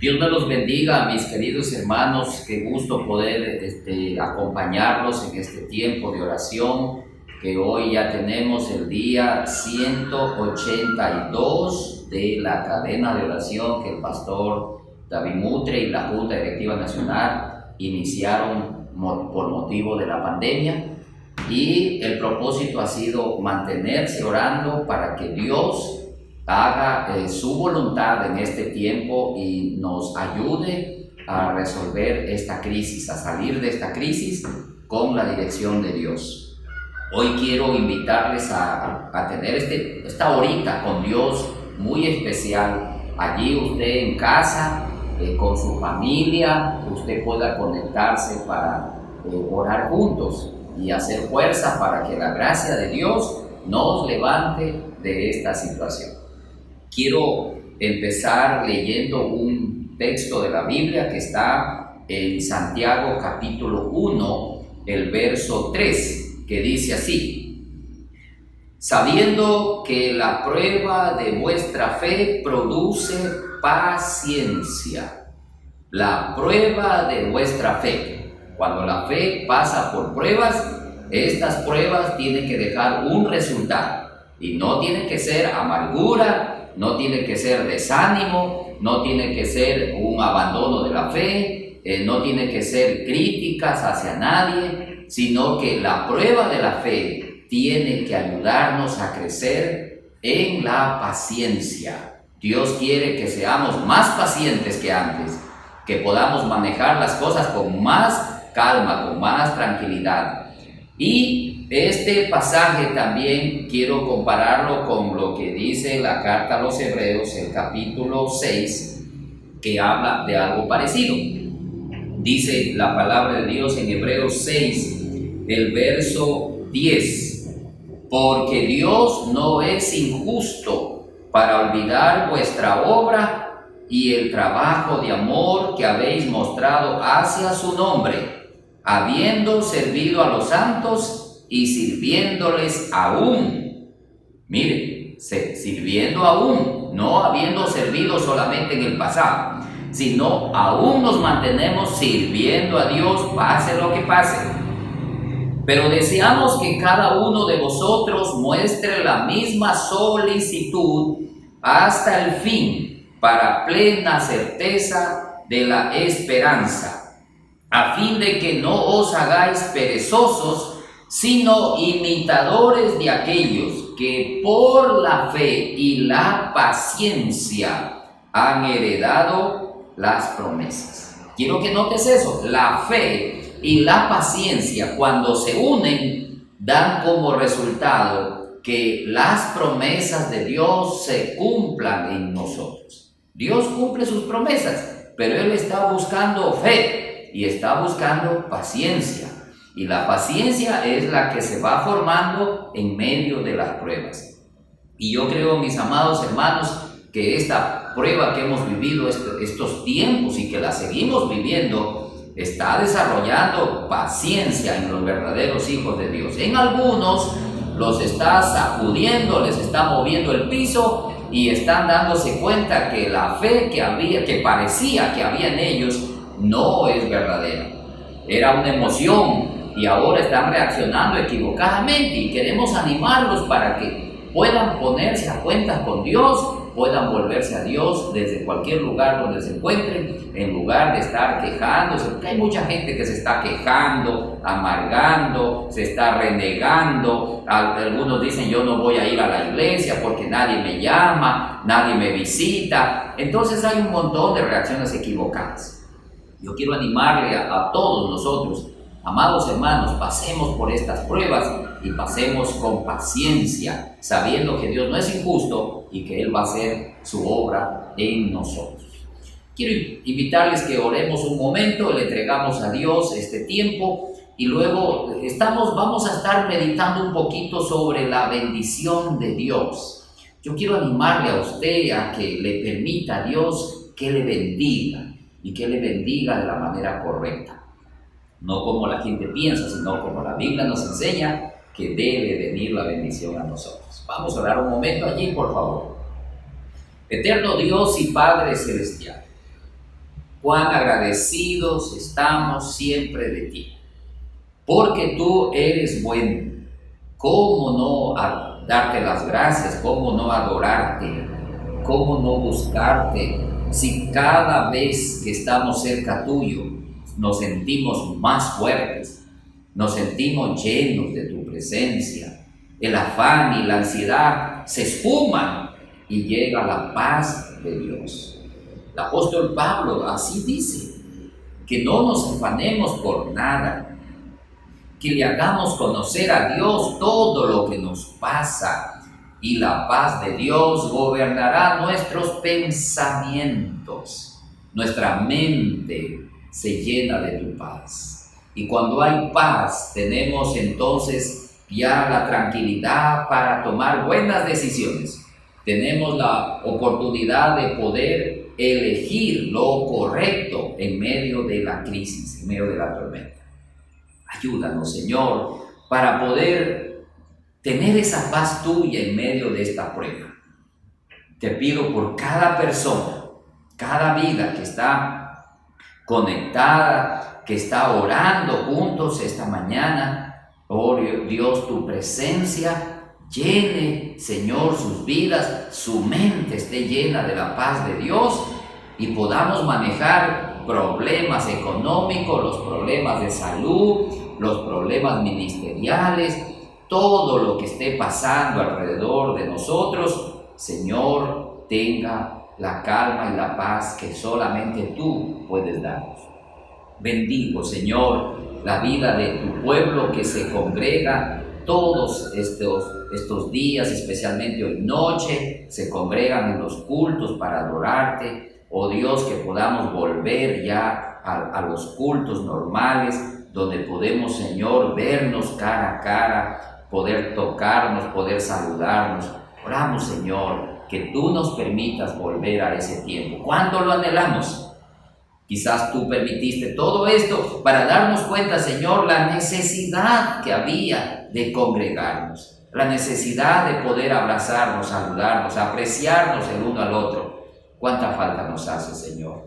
Dios me los bendiga, mis queridos hermanos. Qué gusto poder acompañarlos en este tiempo de oración, que hoy ya tenemos el día 182 de la cadena de oración que el pastor David Mutre y la Junta Directiva Nacional iniciaron por motivo de la pandemia. Y el propósito ha sido mantenerse orando para que Dios haga su voluntad en este tiempo y nos ayude a resolver esta crisis, a salir de esta crisis con la dirección de Dios. Hoy quiero invitarles a tener esta horita con Dios muy especial. Allí usted en casa, con su familia, usted pueda conectarse para orar juntos y hacer fuerza para que la gracia de Dios nos levante de esta situación. Quiero empezar leyendo un texto de la Biblia que está en Santiago capítulo 1, el verso 3, que dice así: sabiendo que la prueba de vuestra fe produce paciencia. La prueba de vuestra fe. Cuando la fe pasa por pruebas, estas pruebas tienen que dejar un resultado. Y no tiene que ser amargura, no tiene que ser desánimo, no tiene que ser un abandono de la fe, no tiene que ser críticas hacia nadie, sino que la prueba de la fe tiene que ayudarnos a crecer en la paciencia. Dios quiere que seamos más pacientes que antes, que podamos manejar las cosas con más calma, con más tranquilidad. Y este pasaje también quiero compararlo con lo que dice la carta a los Hebreos, el capítulo 6, que habla de algo parecido. Dice la palabra de Dios en Hebreos 6, el verso 10: porque Dios no es injusto para olvidar vuestra obra y el trabajo de amor que habéis mostrado hacia su nombre, habiendo servido a los santos y sirviéndoles aún. Mire, sirviendo aún, no habiendo servido solamente en el pasado, sino aún nos mantenemos sirviendo a Dios, pase lo que pase. Pero deseamos que cada uno de vosotros muestre la misma solicitud hasta el fin, para plena certeza de la esperanza, a fin de que no os hagáis perezosos, sino imitadores de aquellos que por la fe y la paciencia han heredado las promesas. Quiero que notes eso: la fe y la paciencia, cuando se unen, dan como resultado que las promesas de Dios se cumplan en nosotros. Dios cumple sus promesas, pero Él está buscando fe y está buscando paciencia. Y la paciencia es la que se va formando en medio de las pruebas. Y yo creo, mis amados hermanos, que esta prueba que hemos vivido estos tiempos y que la seguimos viviendo, está desarrollando paciencia en los verdaderos hijos de Dios. En algunos los está sacudiendo, les está moviendo el piso y están dándose cuenta que la fe que parecía que había en ellos no es verdadera. Era una emoción y ahora están reaccionando equivocadamente, y queremos animarlos para que puedan ponerse a cuentas con Dios, puedan volverse a Dios desde cualquier lugar donde se encuentren, en lugar de estar quejándose, porque hay mucha gente que se está quejando, amargando, se está renegando. Algunos dicen: yo no voy a ir a la iglesia porque nadie me llama, nadie me visita. Entonces hay un montón de reacciones equivocadas. Yo quiero animarle a todos nosotros, amados hermanos, pasemos por estas pruebas y pasemos con paciencia, sabiendo que Dios no es injusto y que Él va a hacer su obra en nosotros. Quiero invitarles que oremos un momento, le entregamos a Dios este tiempo y luego vamos a estar meditando un poquito sobre la bendición de Dios. Yo quiero animarle a usted a que le permita a Dios que le bendiga, y que le bendiga de la manera correcta. No como la gente piensa, sino como la Biblia nos enseña que debe venir la bendición a nosotros. Vamos a orar un momento allí, por favor. Eterno Dios y Padre Celestial, cuán agradecidos estamos siempre de ti, porque tú eres bueno. ¿Cómo no darte las gracias? ¿Cómo no adorarte? ¿Cómo no buscarte? Si cada vez que estamos cerca tuyo nos sentimos más fuertes, nos sentimos llenos de tu presencia, el afán y la ansiedad se esfuman y llega la paz de Dios. El apóstol Pablo así dice, que no nos afanemos por nada, que le hagamos conocer a Dios todo lo que nos pasa, y la paz de Dios gobernará nuestros pensamientos. Nuestra mente se llena de tu paz. Y cuando hay paz, tenemos entonces ya la tranquilidad para tomar buenas decisiones. Tenemos la oportunidad de poder elegir lo correcto en medio de la crisis, en medio de la tormenta. Ayúdanos, Señor, para poder tener esa paz tuya en medio de esta prueba. Te pido por cada persona, cada vida que está conectada, que está orando juntos esta mañana. Oh Dios, tu presencia llene, Señor, sus vidas, su mente esté llena de la paz de Dios y podamos manejar problemas económicos, los problemas de salud, los problemas ministeriales, todo lo que esté pasando alrededor de nosotros. Señor, tenga la calma y la paz que solamente tú puedes darnos. Bendigo, Señor, la vida de tu pueblo que se congrega todos estos días, especialmente hoy noche, se congregan en los cultos para adorarte. Oh Dios, que podamos volver ya a los cultos normales, donde podemos, Señor, vernos cara a cara, poder tocarnos, poder saludarnos. Oramos, Señor, que tú nos permitas volver a ese tiempo. ¿Cuándo lo anhelamos? Quizás tú permitiste todo esto para darnos cuenta, Señor, la necesidad que había de congregarnos, la necesidad de poder abrazarnos, saludarnos, apreciarnos el uno al otro. ¿Cuánta falta nos hace, Señor?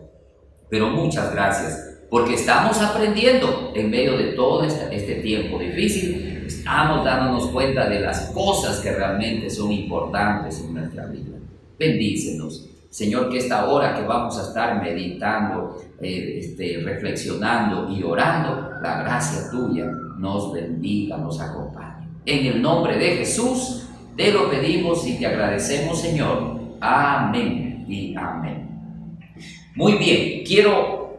Pero muchas gracias, porque estamos aprendiendo en medio de todo este tiempo difícil. Estamos dándonos cuenta de las cosas que realmente son importantes en nuestra vida. Bendícenos, Señor, que esta hora que vamos a estar meditando, reflexionando y orando, la gracia tuya nos bendiga, nos acompañe. En el nombre de Jesús te lo pedimos y te agradecemos, Señor. Amén y amén. Muy bien, quiero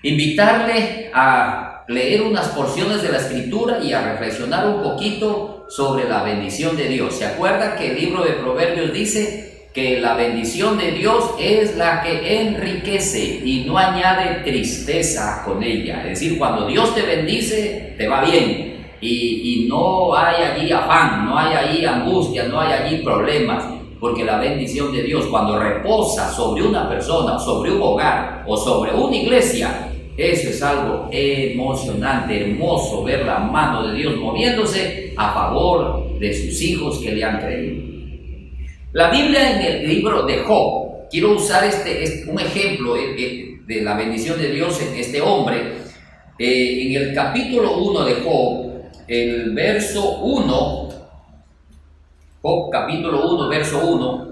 invitarle a leer unas porciones de la Escritura y a reflexionar un poquito sobre la bendición de Dios. ¿Se acuerda que el libro de Proverbios dice que la bendición de Dios es la que enriquece y no añade tristeza con ella? Es decir, cuando Dios te bendice, te va bien y no hay allí afán, no hay allí angustia, no hay allí problemas, porque la bendición de Dios, cuando reposa sobre una persona, sobre un hogar o sobre una iglesia, eso es algo emocionante, hermoso, ver la mano de Dios moviéndose a favor de sus hijos que le han creído. La Biblia, en el libro de Job, quiero usar un ejemplo de la bendición de Dios en este hombre. En el capítulo 1 de Job, el verso 1, Job capítulo 1, verso 1,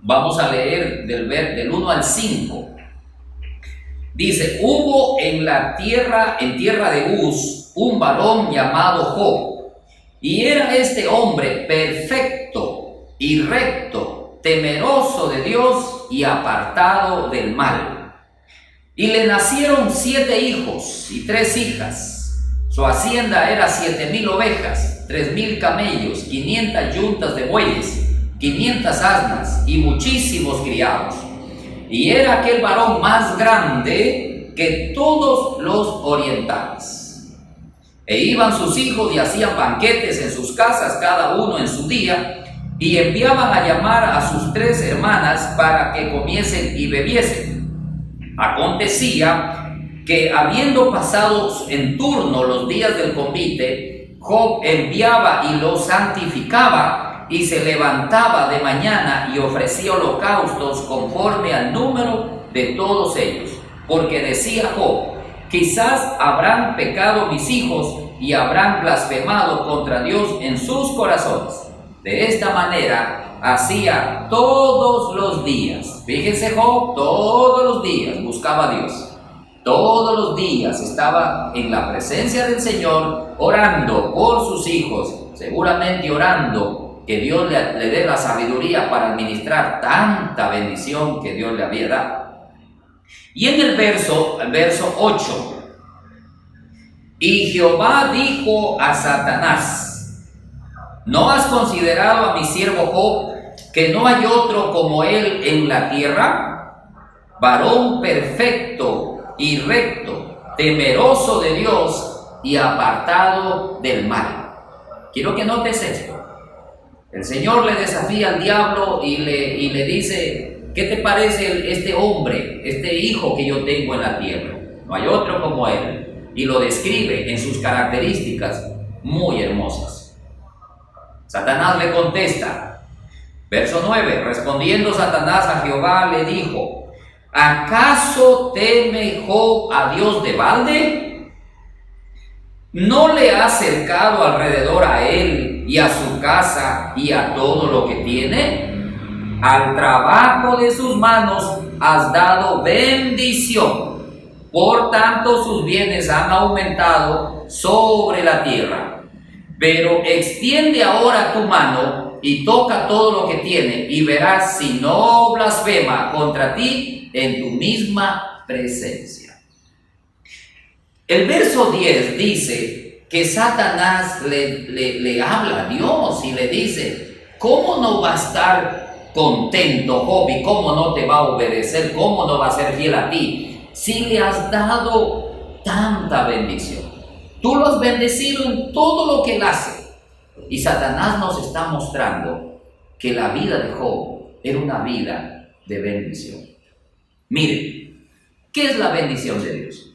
vamos a leer del 1 al 5. Dice: hubo en tierra de Uz, un varón llamado Job, y era este hombre perfecto y recto, temeroso de Dios y apartado del mal. Y le nacieron 7 hijos y 3 hijas. Su hacienda era 7,000 ovejas, 3,000 camellos, 500 yuntas de bueyes, 500 asnas y muchísimos criados. Y era aquel varón más grande que todos los orientales. E iban sus hijos y hacían banquetes en sus casas, cada uno en su día, y enviaban a llamar a sus 3 hermanas para que comiesen y bebiesen. Acontecía que, habiendo pasado en turno los días del convite, Job enviaba y los santificaba, y se levantaba de mañana y ofrecía holocaustos conforme al número de todos ellos, porque decía Job: quizás habrán pecado mis hijos y habrán blasfemado contra Dios en sus corazones. De esta manera hacía todos los días. Fíjense, Job todos los días buscaba a Dios. Todos los días estaba en la presencia del Señor, orando por sus hijos, seguramente orando que Dios le dé la sabiduría para administrar tanta bendición que Dios le había dado. Y en el verso 8, y Jehová dijo a Satanás: ¿no has considerado a mi siervo Job, que no hay otro como él en la tierra? Varón perfecto y recto, temeroso de Dios y apartado del mal. Quiero que notes esto. El Señor le desafía al diablo y le dice: ¿qué te parece este hombre, este hijo que yo tengo en la tierra? No hay otro como él. Y lo describe en sus características muy hermosas. Satanás le contesta, verso 9: respondiendo Satanás a Jehová le dijo: ¿acaso teme Job a Dios de balde? ¿No le ha cercado alrededor a él y a su casa y a todo lo que tiene? Al trabajo de sus manos has dado bendición, por tanto sus bienes han aumentado sobre la tierra. Pero extiende ahora tu mano y toca todo lo que tiene, y verás si no blasfema contra ti en tu misma presencia. El verso 10 dice que Satanás le habla a Dios y le dice: ¿cómo no va a estar contento Job y cómo no te va a obedecer? ¿Cómo no va a ser fiel a ti si le has dado tanta bendición? Tú lo has bendecido en todo lo que él hace. Y Satanás nos está mostrando que la vida de Job era una vida de bendición. Miren, ¿qué es la bendición de Dios?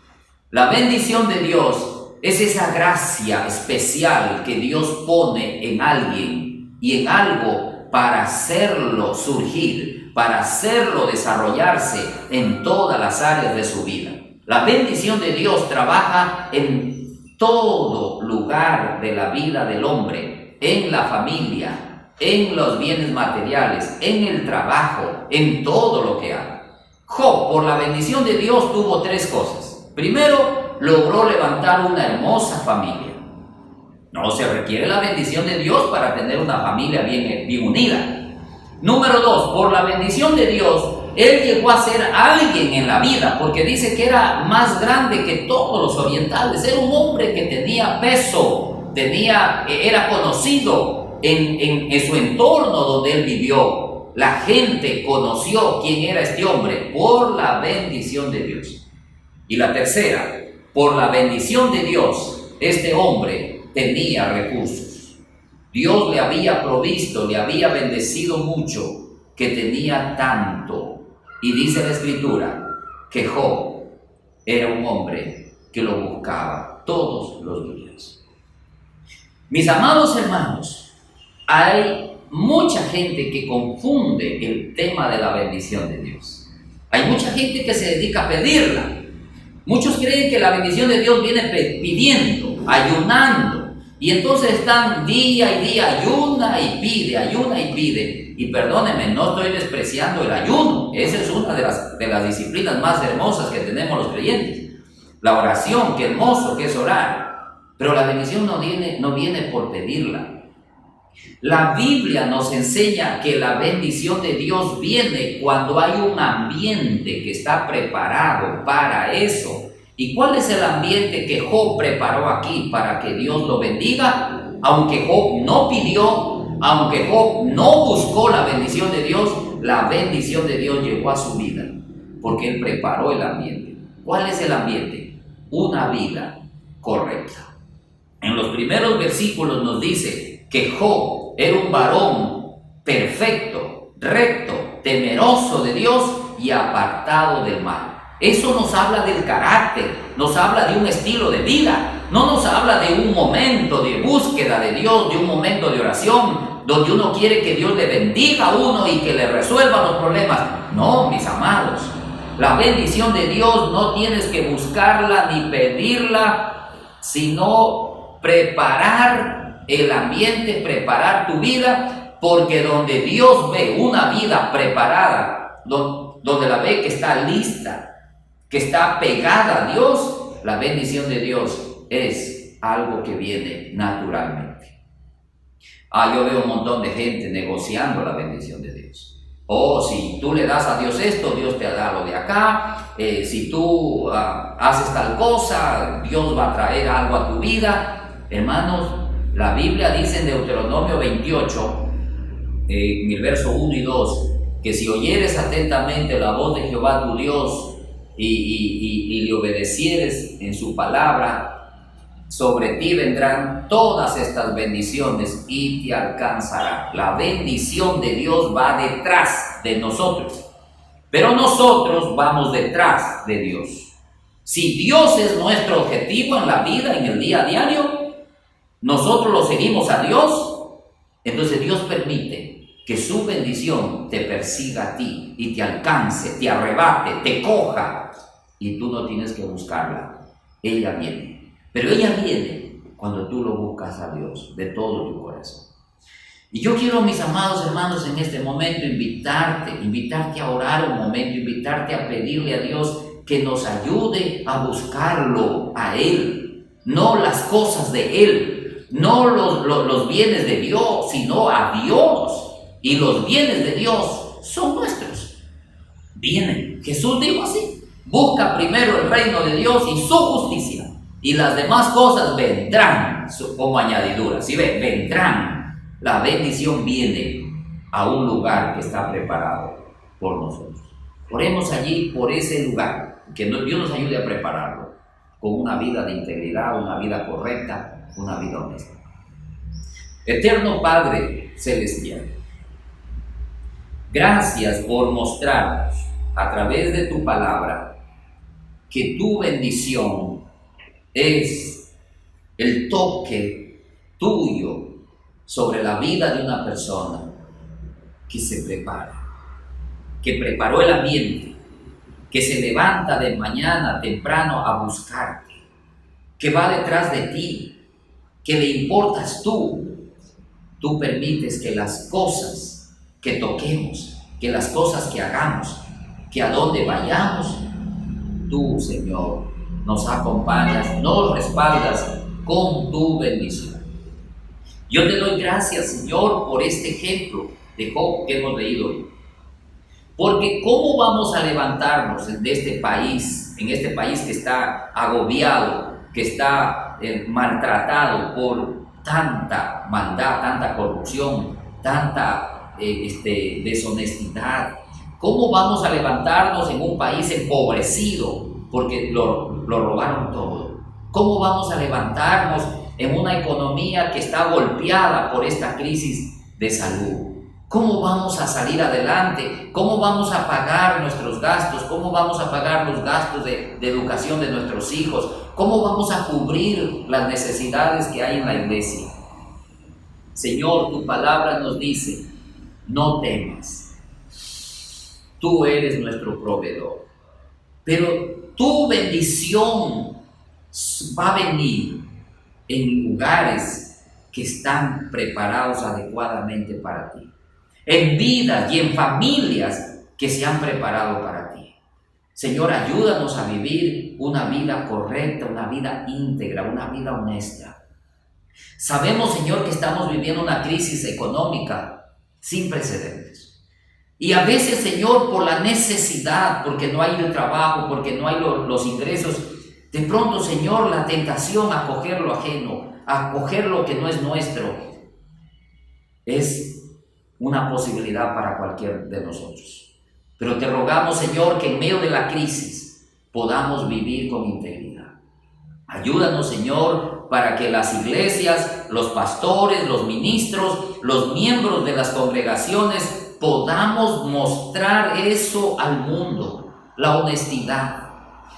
La bendición de Dios es esa gracia especial que Dios pone en alguien y en algo para hacerlo surgir, para hacerlo desarrollarse en todas las áreas de su vida. La bendición de Dios trabaja en todo lugar de la vida del hombre, en la familia, en los bienes materiales, en el trabajo, en todo lo que haga. Job, por la bendición de Dios, tuvo tres cosas. Primero, logró levantar una hermosa familia. No se requiere la bendición de Dios para tener una familia bien unida. Número dos, por la bendición de Dios, él llegó a ser alguien en la vida, porque dice que era más grande que todos los orientales. Era un hombre que tenía peso, era conocido en su entorno donde él vivió. La gente conoció quién era este hombre por la bendición de Dios. Y la tercera, por la bendición de Dios, este hombre tenía recursos. Dios le había provisto, le había bendecido mucho, que tenía tanto. Y dice la Escritura que Job era un hombre que lo buscaba todos los días. Mis amados hermanos, hay mucha gente que confunde el tema de la bendición de Dios. Hay mucha gente que se dedica a pedirla. Muchos creen que la bendición de Dios viene pidiendo, ayunando, y entonces están día y día, ayuna y pide. Y perdónenme, no estoy despreciando el ayuno. Esa es una de las disciplinas más hermosas que tenemos los creyentes. La oración, qué hermoso que es orar. Pero la bendición no viene por pedirla. La Biblia nos enseña que la bendición de Dios viene cuando hay un ambiente que está preparado para eso. ¿Y cuál es el ambiente que Job preparó aquí para que Dios lo bendiga? Aunque Job no pidió, aunque Job no buscó la bendición de Dios, la bendición de Dios llegó a su vida, porque él preparó el ambiente. ¿Cuál es el ambiente? Una vida correcta. En los primeros versículos nos dice que Job era un varón perfecto, recto, temeroso de Dios y apartado del mal. Eso nos habla del carácter, nos habla de un estilo de vida, no nos habla de un momento de búsqueda de Dios, de un momento de oración, donde uno quiere que Dios le bendiga a uno y que le resuelva los problemas. No, mis amados, La bendición de Dios no tienes que buscarla ni pedirla, sino preparar el ambiente, preparar tu vida, porque donde Dios ve una vida preparada, donde la ve que está lista, que está pegada a Dios, la bendición de Dios es algo que viene naturalmente. Yo veo un montón de gente negociando la bendición de Dios. Si tú le das a Dios esto, Dios te da lo de acá. Si tú haces tal cosa, Dios va a traer algo a tu vida. Hermanos, la Biblia dice en Deuteronomio 28, en el verso 1 y 2, que si oyeres atentamente la voz de Jehová tu Dios y le obedecieres en su palabra, sobre ti vendrán todas estas bendiciones y te alcanzará. La bendición de Dios va detrás de nosotros, pero nosotros vamos detrás de Dios. Si Dios es nuestro objetivo en la vida, en el día a diario, nosotros lo seguimos a Dios, entonces Dios permite que su bendición te persiga a ti y te alcance, te arrebate, te coja, y tú no tienes que buscarla. Ella viene. Pero ella viene cuando tú lo buscas a Dios de todo tu corazón. Y yo quiero, mis amados hermanos, en este momento invitarte a orar un momento, invitarte a pedirle a Dios que nos ayude a buscarlo a Él, no las cosas de Él, no los bienes de Dios, sino a Dios. Y los bienes de Dios son nuestros. Vienen. Jesús dijo así: busca primero el reino de Dios y su justicia, y las demás cosas vendrán como añadidura. ¿Sí ve? Vendrán. La bendición viene a un lugar que está preparado por nosotros. Oremos allí por ese lugar, que Dios nos ayude a prepararlo con una vida de integridad, una vida correcta, una vida honesta. Eterno Padre Celestial, gracias por mostrarnos a través de tu palabra que tu bendición es el toque tuyo sobre la vida de una persona que se prepara, que preparó el ambiente, que se levanta de mañana temprano a buscarte, que va detrás de ti, que le importas tú. Tú permites que las cosas que toquemos, que las cosas que hagamos, que a donde vayamos, tú, Señor, nos acompañas, nos respaldas con tu bendición. Yo te doy gracias, Señor, por este ejemplo de Job que hemos leído hoy. Porque ¿cómo vamos a levantarnos de este país, en este país que está agobiado, que está maltratado por tanta maldad, tanta corrupción, tanta deshonestidad? ¿Cómo vamos a levantarnos en un país empobrecido porque lo robaron todo? ¿Cómo vamos a levantarnos en una economía que está golpeada por esta crisis de salud? ¿Cómo vamos a salir adelante? ¿Cómo vamos a pagar nuestros gastos? ¿Cómo vamos a pagar los gastos de educación de nuestros hijos? ¿Cómo vamos a cubrir las necesidades que hay en la iglesia? Señor, tu palabra nos dice: no temas, tú eres nuestro proveedor, pero tu bendición va a venir en lugares que están preparados adecuadamente para ti, en vidas y en familias que se han preparado para ti. Señor, ayúdanos a vivir una vida correcta, una vida íntegra, una vida honesta. Sabemos, Señor, que estamos viviendo una crisis económica sin precedentes. Y a veces, Señor, por la necesidad, porque no hay el trabajo, porque no hay los ingresos, de pronto, Señor, la tentación a coger lo ajeno, a coger lo que no es nuestro, es una posibilidad para cualquier de nosotros. Pero te rogamos, Señor, que en medio de la crisis podamos vivir con integridad. Ayúdanos, Señor, para que las iglesias, los pastores, los ministros, los miembros de las congregaciones podamos mostrar eso al mundo, la honestidad.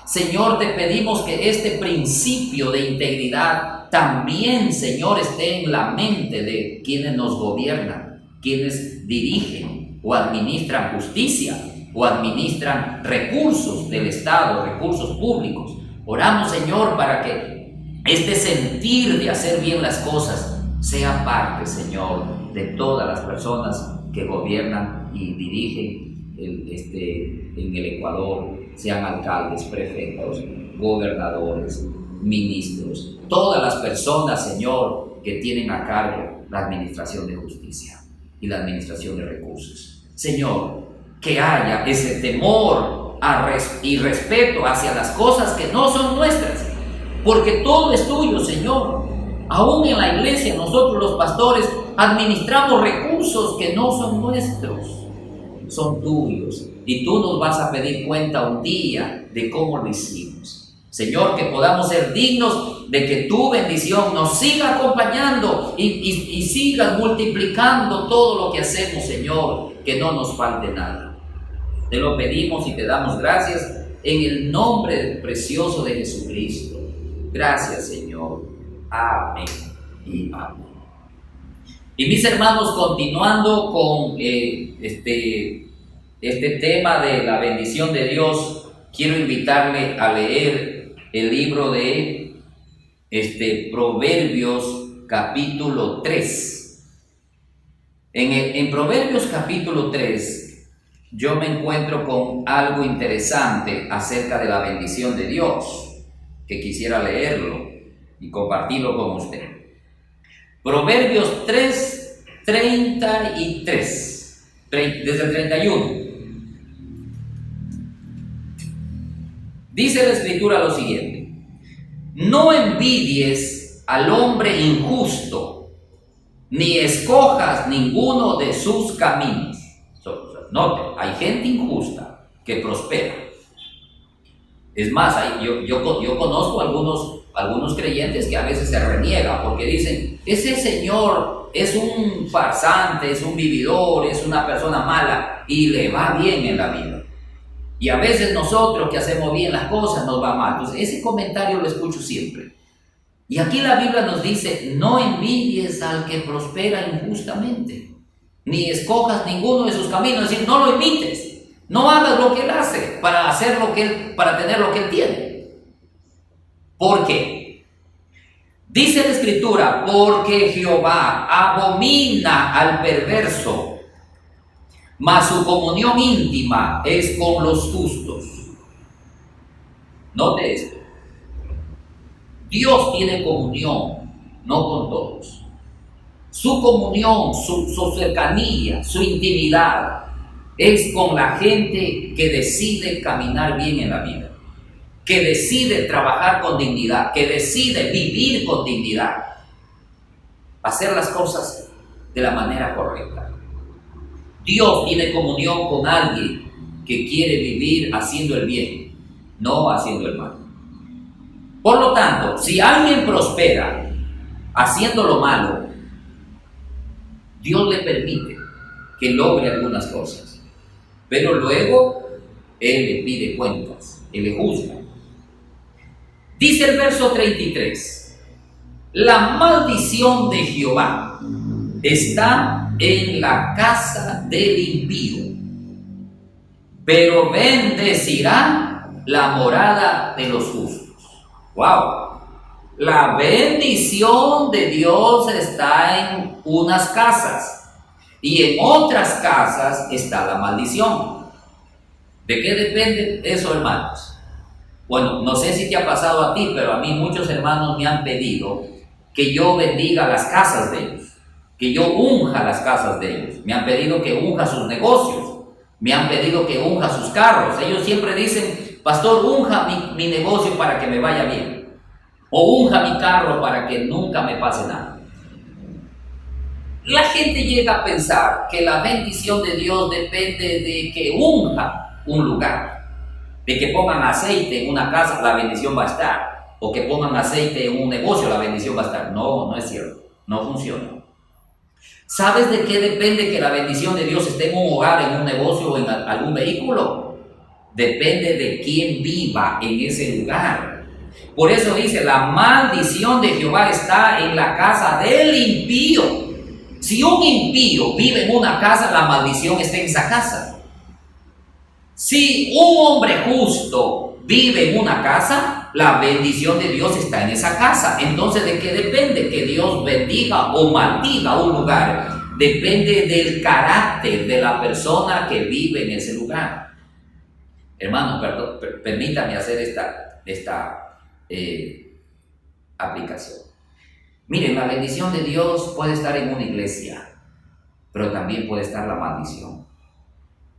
Señor, te pedimos que este principio de integridad también, Señor, esté en la mente de quienes nos gobiernan, quienes dirigen o administran justicia, o administran recursos del Estado, recursos públicos. Oramos, Señor, para que este sentir de hacer bien las cosas sea parte, Señor, de todas las personas que gobiernan y dirigen en el Ecuador, sean alcaldes, prefectos, gobernadores, ministros, todas las personas, Señor, que tienen a cargo la administración de justicia y la administración de recursos. Señor, que haya ese temor y respeto hacia las cosas que no son nuestras, porque todo es tuyo, Señor. Aún en la iglesia, nosotros los pastores administramos recursos que no son nuestros, son tuyos, y tú nos vas a pedir cuenta un día de cómo lo hicimos. Señor, que podamos ser dignos de que tu bendición nos siga acompañando y sigas multiplicando todo lo que hacemos, Señor, que no nos falte nada. Te lo pedimos y te damos gracias en el nombre precioso de Jesucristo. Gracias, Señor. Amén y amén. Y mis hermanos, continuando con este tema de la bendición de Dios, quiero invitarle a leer el libro de Proverbios capítulo 3. En Proverbios capítulo 3 yo me encuentro con algo interesante acerca de la bendición de Dios, que quisiera leerlo y compartirlo con usted. Proverbios 3, 33, desde el 31. Dice la Escritura lo siguiente: no envidies al hombre injusto, ni escojas ninguno de sus caminos. Note, hay gente injusta que prospera. Es más, yo conozco algunos creyentes que a veces se reniegan porque dicen: ese señor es un farsante, es un vividor, es una persona mala, y le va bien en la vida. Y a veces nosotros que hacemos bien las cosas nos va mal. Entonces ese comentario lo escucho siempre. Y aquí la Biblia nos dice: no envidies al que prospera injustamente, ni escojas ninguno de sus caminos. Es decir, no lo imites, no hagas lo que él hace para tener lo que él tiene. ¿Por qué? Dice la Escritura: porque Jehová abomina al perverso, mas su comunión íntima es con los justos. Note esto: Dios tiene comunión, no con todos. Su comunión, su cercanía, su intimidad es con la gente que decide caminar bien en la vida, que decide trabajar con dignidad, que decide vivir con dignidad, hacer las cosas de la manera correcta. Dios tiene comunión con alguien que quiere vivir haciendo el bien, no haciendo el mal. Por lo tanto, si alguien prospera haciendo lo malo, Dios le permite que logre algunas cosas, pero luego Él le pide cuentas, Él le juzga. Dice el verso 33: la maldición de Jehová está en la casa del impío, pero bendecirá la morada de los justos. ¡Wow! La bendición de Dios está en unas casas y en otras casas está la maldición. ¿De qué depende eso, hermanos? Bueno, no sé si te ha pasado a ti, pero a mí muchos hermanos me han pedido que yo bendiga las casas de ellos, que yo unja las casas de ellos. Me han pedido que unja sus negocios, me han pedido que unja sus carros. Ellos siempre dicen: pastor, unja mi negocio para que me vaya bien, o unja mi carro para que nunca me pase nada. La gente llega a pensar que la bendición de Dios depende de que unja un lugar, de que pongan aceite en una casa, la bendición va a estar, o que pongan aceite en un negocio, la bendición va a estar. No, no es cierto, no funciona. ¿Sabes de qué depende que la bendición de Dios esté en un hogar, en un negocio o en algún vehículo? Depende de quién viva en ese lugar. Por eso dice: la maldición de Jehová está en la casa del impío. Si un impío vive en una casa, la maldición está en esa casa. Si un hombre justo vive en una casa, la bendición de Dios está en esa casa. Entonces, ¿de qué depende que Dios bendiga o maldiga un lugar? Depende del carácter de la persona que vive en ese lugar. Hermanos, permítame hacer esta aplicación. Miren, la bendición de Dios puede estar en una iglesia, pero también puede estar la maldición.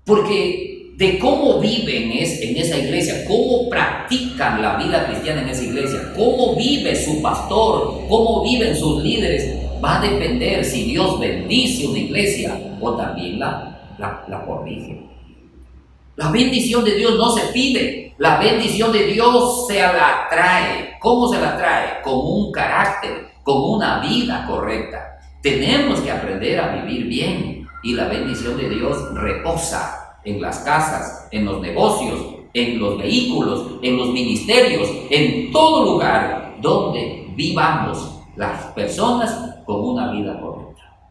Porque de cómo viven en esa iglesia, cómo practican la vida cristiana en esa iglesia, cómo vive su pastor, cómo viven sus líderes, va a depender si Dios bendice una iglesia o también la corrige. La bendición de Dios no se pide, la bendición de Dios se la trae. ¿Cómo se la trae? Con un carácter, con una vida correcta. Tenemos que aprender a vivir bien y la bendición de Dios reposa en las casas, en los negocios, en los vehículos, en los ministerios, en todo lugar donde vivamos las personas con una vida correcta.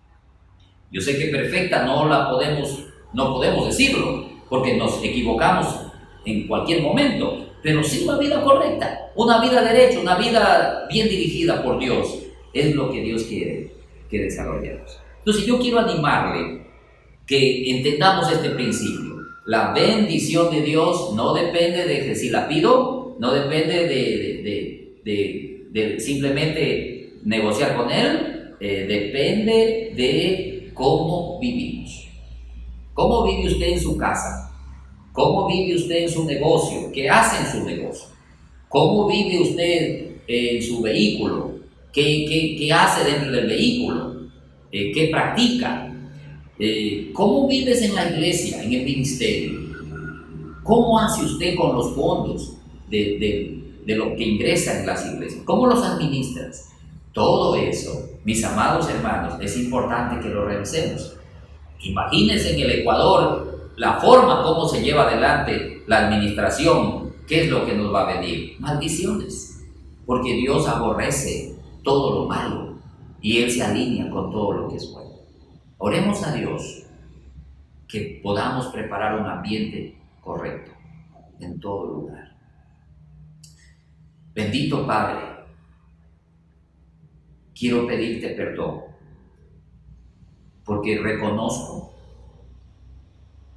Yo sé que perfecta no podemos decirlo, porque nos equivocamos en cualquier momento, pero sí una vida correcta, una vida derecha, una vida bien dirigida por Dios, es lo que Dios quiere que desarrollemos. Entonces yo quiero animarle que entendamos este principio. La bendición de Dios no depende de que si la pido, no depende de simplemente negociar con Él, depende de cómo vivimos. ¿Cómo vive usted en su casa? ¿Cómo vive usted en su negocio? ¿Qué hace en su negocio? ¿Cómo vive usted en su vehículo? ¿Qué hace dentro del vehículo? ¿Qué practica? ¿Cómo vives en la iglesia, en el ministerio? ¿Cómo hace usted con los fondos de lo que ingresa en las iglesias? ¿Cómo los administras? Todo eso, mis amados hermanos, es importante que lo revisemos. Imagínense en el Ecuador la forma como se lleva adelante la administración. ¿Qué es lo que nos va a venir? Maldiciones, porque Dios aborrece todo lo malo y Él se alinea con todo lo que es bueno. Oremos a Dios que podamos preparar un ambiente correcto en todo lugar. Bendito Padre, quiero pedirte perdón porque reconozco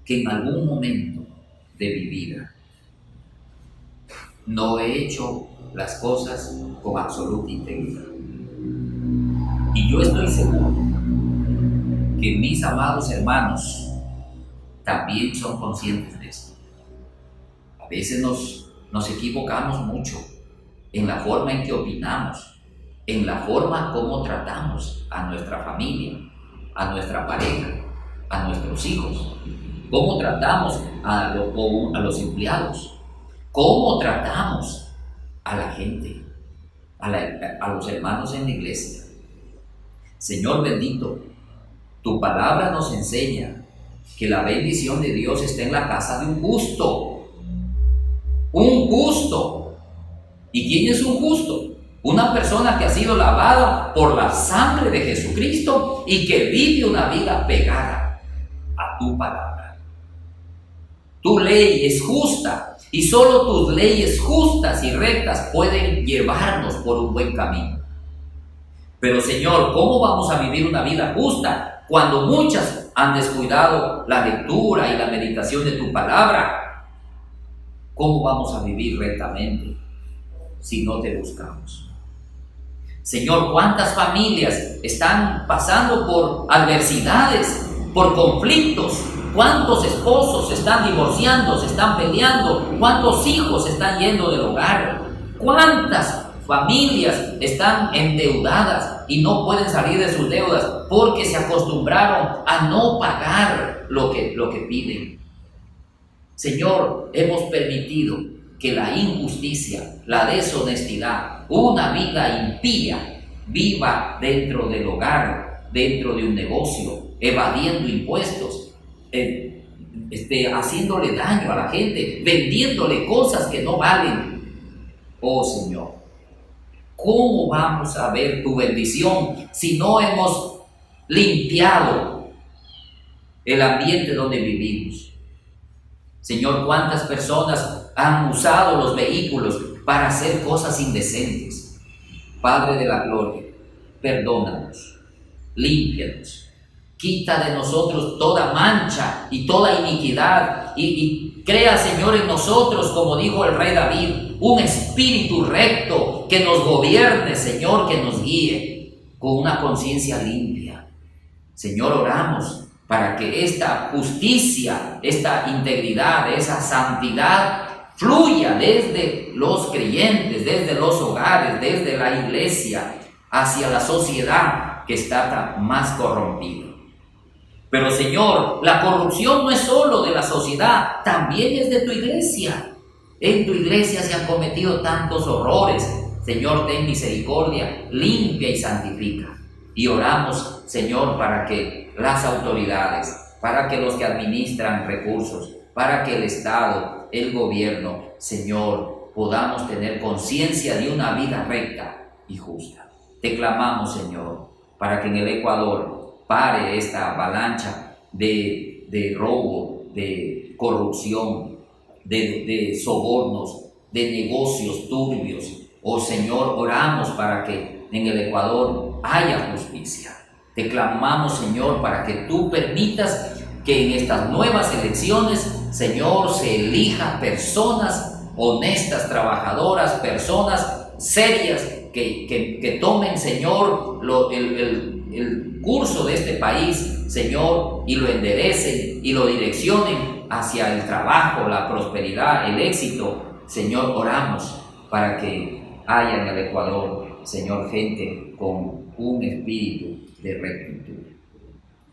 que en algún momento de mi vida no he hecho las cosas con absoluta integridad. Y yo estoy seguro que mis amados hermanos también son conscientes de esto. A veces nos equivocamos mucho en la forma en que opinamos, en la forma como tratamos a nuestra familia, a nuestra pareja, a nuestros hijos, cómo tratamos a los empleados, cómo tratamos a la gente, a los hermanos en la iglesia. Señor bendito, tu palabra nos enseña que la bendición de Dios está en la casa de un justo. Un justo. ¿Y quién es un justo? Una persona que ha sido lavada por la sangre de Jesucristo y que vive una vida pegada a tu palabra. Tu ley es justa y solo tus leyes justas y rectas pueden llevarnos por un buen camino. Pero Señor, ¿cómo vamos a vivir una vida justa cuando muchas han descuidado la lectura y la meditación de tu palabra? ¿Cómo vamos a vivir rectamente si no te buscamos? Señor, ¿cuántas familias están pasando por adversidades, por conflictos? ¿Cuántos esposos se están divorciando, se están peleando? ¿Cuántos hijos se están yendo del hogar? ¿Cuántas familias están endeudadas y no pueden salir de sus deudas porque se acostumbraron a no pagar lo que piden? Señor, hemos permitido que la injusticia, la deshonestidad, una vida impía viva dentro del hogar, dentro de un negocio, evadiendo impuestos, haciéndole daño a la gente, vendiéndole cosas que no valen. Oh Señor, ¿cómo vamos a ver tu bendición si no hemos limpiado el ambiente donde vivimos? Señor, cuántas personas han usado los vehículos para hacer cosas indecentes. Padre de la gloria, perdónanos, límpianos, quita de nosotros toda mancha y toda iniquidad y crea, Señor, en nosotros, como dijo el rey David, un espíritu recto que nos gobierne, Señor, que nos guíe con una conciencia limpia. Señor, oramos para que esta justicia, esta integridad, esa santidad fluya desde los creyentes, desde los hogares, desde la iglesia, hacia la sociedad que está más corrompida. Pero Señor, la corrupción no es solo de la sociedad, también es de tu iglesia. En tu iglesia se han cometido tantos horrores. Señor, ten misericordia, limpia y santifica. Y oramos, Señor, para que las autoridades, para que los que administran recursos, para que el Estado, el gobierno, Señor, podamos tener conciencia de una vida recta y justa. Te clamamos, Señor, para que en el Ecuador pare esta avalancha de robo, de corrupción, de sobornos, de negocios turbios. Oh Señor, oramos para que en el Ecuador haya justicia. Te clamamos, Señor, para que tú permitas que en estas nuevas elecciones, Señor, se elija personas honestas, trabajadoras, personas serias que tomen, Señor, el curso de este país, Señor, y lo enderecen y lo direccionen hacia el trabajo, la prosperidad, el éxito. Señor, oramos para que haya en el Ecuador, Señor, gente con un espíritu de rectitud.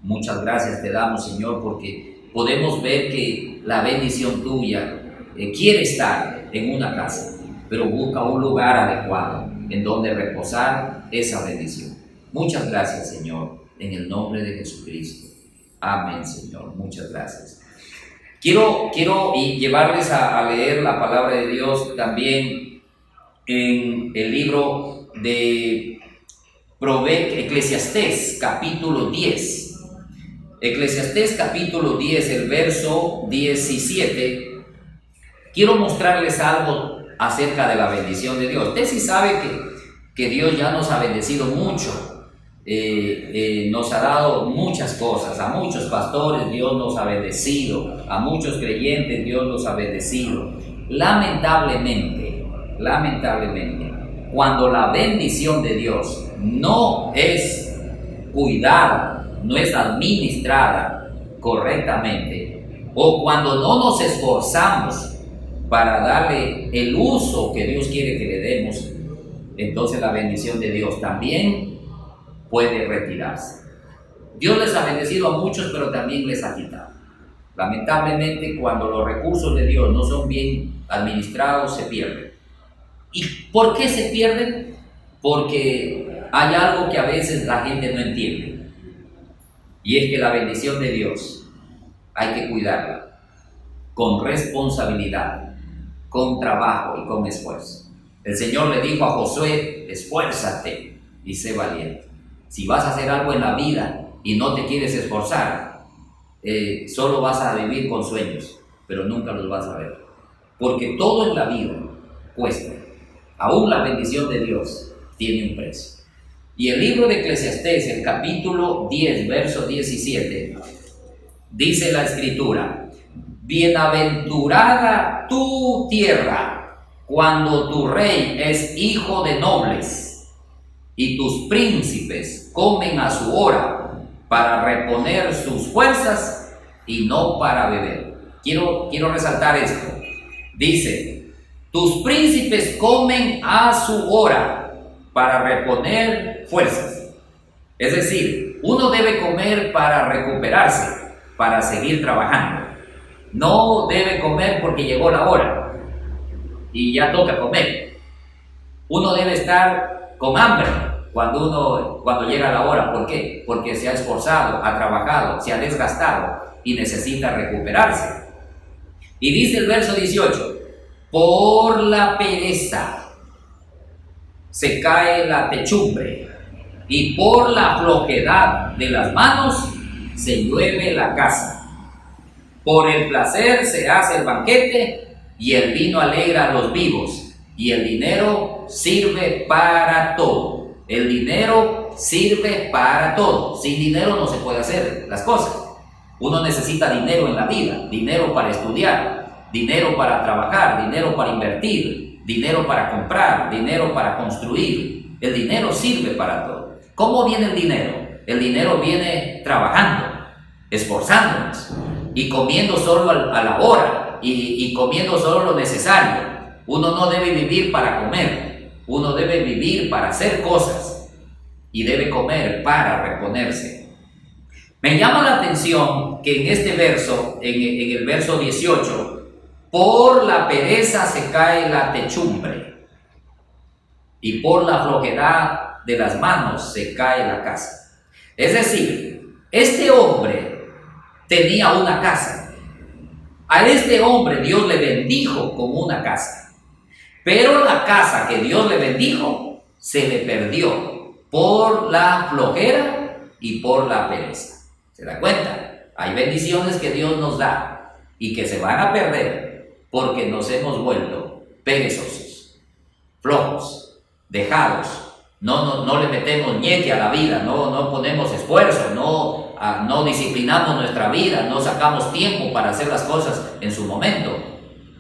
Muchas gracias te damos, Señor, porque podemos ver que la bendición tuya quiere estar en una casa, pero busca un lugar adecuado en donde reposar esa bendición. Muchas gracias, Señor, en el nombre de Jesucristo. Amén, Señor. Muchas gracias. Quiero llevarles a leer la palabra de Dios también en el libro de Eclesiastés, capítulo 10. Eclesiastés, capítulo 10, el verso 17. Quiero mostrarles algo acerca de la bendición de Dios. Usted sí sabe que Dios ya nos ha bendecido mucho. Nos ha dado muchas cosas. A muchos pastores Dios nos ha bendecido, a muchos creyentes Dios nos ha bendecido. Lamentablemente, cuando la bendición de Dios no es cuidada, no es administrada correctamente, o cuando no nos esforzamos para darle el uso que Dios quiere que le demos, entonces la bendición de Dios también puede retirarse. Dios les ha bendecido a muchos, pero también les ha quitado. Lamentablemente, cuando los recursos de Dios no son bien administrados, se pierden. ¿Y por qué se pierden? Porque hay algo que a veces la gente no entiende, y es que la bendición de Dios hay que cuidarla con responsabilidad, con trabajo y con esfuerzo. El Señor le dijo a Josué: esfuérzate y sé valiente. Si vas a hacer algo en la vida y no te quieres esforzar, solo vas a vivir con sueños, pero nunca los vas a ver. Porque todo en la vida cuesta. Aún la bendición de Dios tiene un precio. Y el libro de Eclesiastés, el capítulo 10, verso 17, dice la Escritura: bienaventurada tu tierra cuando tu rey es hijo de nobles y tus príncipes comen a su hora para reponer sus fuerzas y no para beber. Quiero resaltar esto. Dice: tus príncipes comen a su hora para reponer fuerzas. Es decir, uno debe comer para recuperarse, para seguir trabajando. No debe comer porque llegó la hora y ya toca comer. Uno debe estar con hambre cuando llega la hora. ¿Por qué? Porque se ha esforzado, ha trabajado, se ha desgastado y necesita recuperarse. Y dice el verso 18: por la pereza se cae la techumbre, y por la flojedad de las manos se llueve la casa. Por el placer se hace el banquete y el vino alegra a los vivos y el dinero sirve para todo. El dinero sirve para todo. Sin dinero no se puede hacer las cosas. Uno necesita dinero en la vida, dinero para estudiar, dinero para trabajar, dinero para invertir, dinero para comprar, dinero para construir. El dinero sirve para todo. ¿Cómo viene el dinero? El dinero viene trabajando, esforzándonos y comiendo solo a la hora y comiendo solo lo necesario. Uno no debe vivir para comer, uno debe vivir para hacer cosas y debe comer para reponerse. Me llama la atención que en este verso, en el verso 18, por la pereza se cae la techumbre y por la flojedad de las manos se cae la casa. Es decir, este hombre tenía una casa. A este hombre Dios le bendijo con una casa. Pero la casa que Dios le bendijo se le perdió por la flojera y por la pereza. ¿Se da cuenta? Hay bendiciones que Dios nos da y que se van a perder porque nos hemos vuelto perezosos, flojos, dejados. No le metemos ñeque a la vida, no ponemos esfuerzo, no disciplinamos nuestra vida, no sacamos tiempo para hacer las cosas en su momento.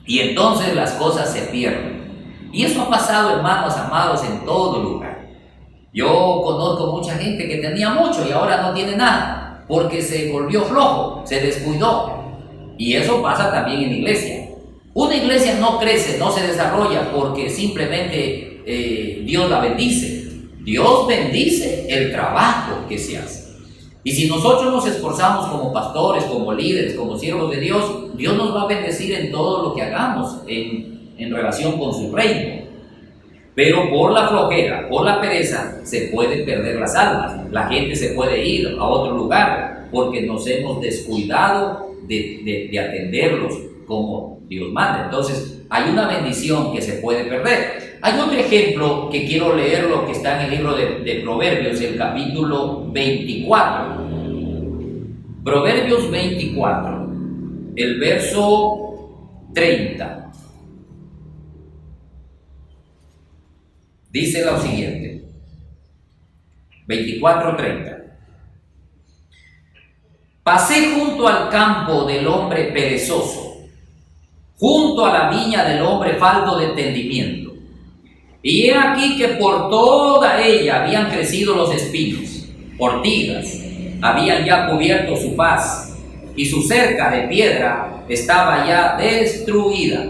Y entonces las cosas se pierden. Y eso ha pasado, hermanos amados, en todo lugar. Yo conozco mucha gente que tenía mucho y ahora no tiene nada, porque se volvió flojo, se descuidó. Y eso pasa también en la iglesia. Una iglesia no crece, no se desarrolla porque simplemente Dios la bendice. Dios bendice el trabajo que se hace. Y si nosotros nos esforzamos como pastores, como líderes, como siervos de Dios, Dios nos va a bendecir en todo lo que hagamos en relación con su reino. Pero por la flojera, por la pereza, se pueden perder las almas. La gente se puede ir a otro lugar porque nos hemos descuidado de atenderlos como Dios manda. Entonces, hay una bendición que se puede perder. Hay otro ejemplo que quiero leerlo que está en el libro de Proverbios, el capítulo 24. Proverbios 24, el verso 30. Dice lo siguiente, 24:30. Pasé junto al campo del hombre perezoso, junto a la viña del hombre falto de entendimiento. Y he aquí que por toda ella habían crecido los espinos, ortigas, habían ya cubierto su faz, y su cerca de piedra estaba ya destruida.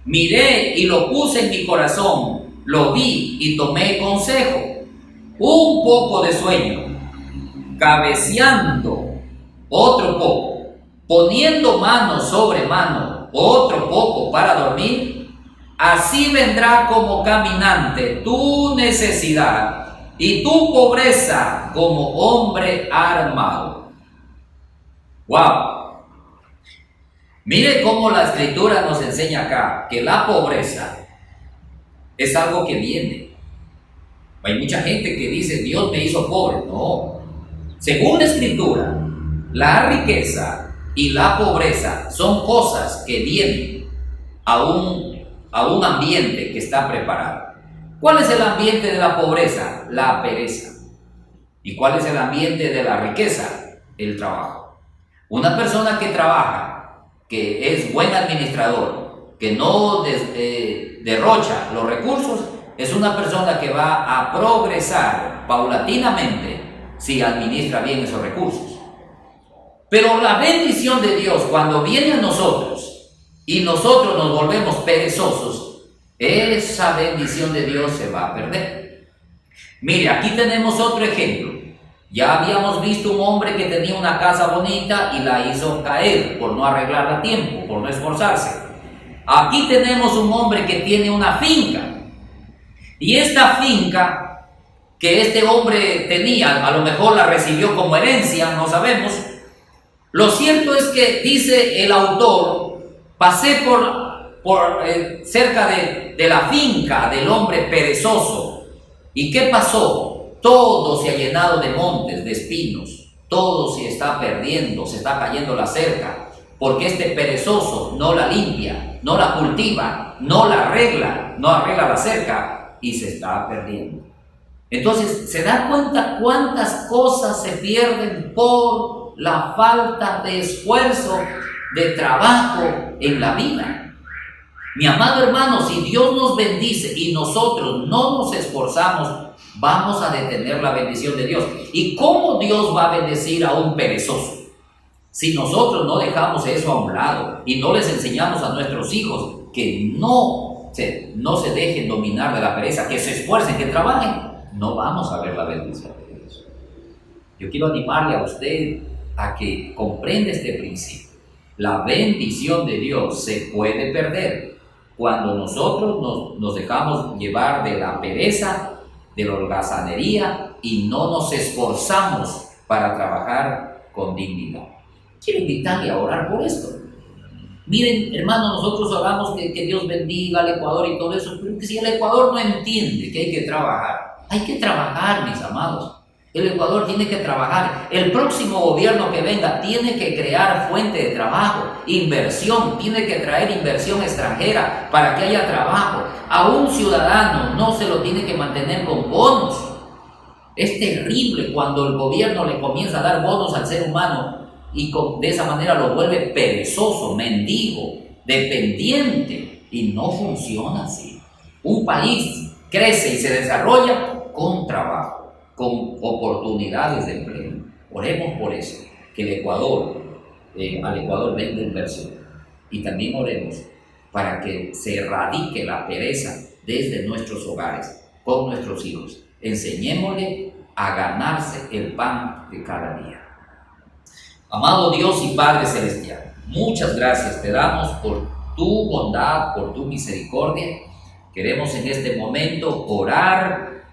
Miré y lo puse en mi corazón, lo vi y tomé consejo, un poco de sueño, cabeceando otro poco, poniendo mano sobre mano otro poco para dormir. Así vendrá como caminante tu necesidad y tu pobreza como hombre armado. ¡Wow! Mire cómo la Escritura nos enseña acá que la pobreza es algo que viene. Hay mucha gente que dice, Dios me hizo pobre. No. Según la Escritura, la riqueza y la pobreza son cosas que vienen a un ambiente que está preparado. ¿Cuál es el ambiente de la pobreza? La pereza. ¿Y cuál es el ambiente de la riqueza? El trabajo. Una persona que trabaja, que es buen administrador, que no derrocha los recursos, es una persona que va a progresar paulatinamente si administra bien esos recursos. Pero la bendición de Dios, cuando viene a nosotros y nosotros nos volvemos perezosos, esa bendición de Dios se va a perder. Mire, aquí tenemos otro ejemplo. Ya habíamos visto un hombre que tenía una casa bonita y la hizo caer por no arreglarla a tiempo, por no esforzarse. Aquí tenemos un hombre que tiene una finca. Y esta finca que este hombre tenía, a lo mejor la recibió como herencia, no sabemos. Lo cierto es que dice el autor, pasé por cerca de la finca del hombre perezoso. ¿Y qué pasó? Todo se ha llenado de montes, de espinos. Todo se está perdiendo, se está cayendo la cerca. porque este perezoso no la limpia, no la cultiva, no la arregla, no arregla la cerca y se está perdiendo. Entonces, ¿se da cuenta cuántas cosas se pierden por la falta de esfuerzo, de trabajo en la vida? Mi amado hermano, si Dios nos bendice y nosotros no nos esforzamos, vamos a detener la bendición de Dios. ¿Y cómo Dios va a bendecir a un perezoso? Si nosotros no dejamos eso a un lado y no les enseñamos a nuestros hijos que no se dejen dominar de la pereza, que se esfuercen, que trabajen, no vamos a ver la bendición de Dios. Yo quiero animarle a usted a que comprenda este principio. La bendición de Dios se puede perder cuando nosotros nos dejamos llevar de la pereza, de la holgazanería y no nos esforzamos para trabajar con dignidad. Quiero invitarle a orar por esto. Miren, hermanos, nosotros hablamos que Dios bendiga al Ecuador y todo eso, pero si el Ecuador no entiende que hay que trabajar, mis amados. El Ecuador tiene que trabajar. El próximo gobierno que venga tiene que crear fuente de trabajo, inversión, tiene que traer inversión extranjera para que haya trabajo. A un ciudadano no se lo tiene que mantener con bonos. Es terrible cuando el gobierno le comienza a dar bonos al ser humano y de esa manera lo vuelve perezoso, mendigo, dependiente, y no funciona así. Un país crece y se desarrolla con trabajo, con oportunidades de empleo. Oremos por eso, que al Ecuador venga inversión. Y también oremos para que se erradique la pereza desde nuestros hogares, con nuestros hijos. Enseñémosle a ganarse el pan de cada día. Amado Dios y Padre Celestial, muchas gracias te damos por tu bondad, por tu misericordia. Queremos en este momento orar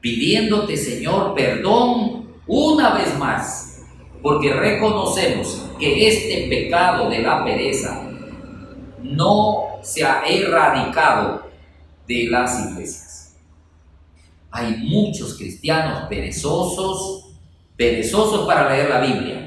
pidiéndote, Señor, perdón una vez más, porque reconocemos que este pecado de la pereza no se ha erradicado de las iglesias. Hay muchos cristianos perezosos para leer la Biblia,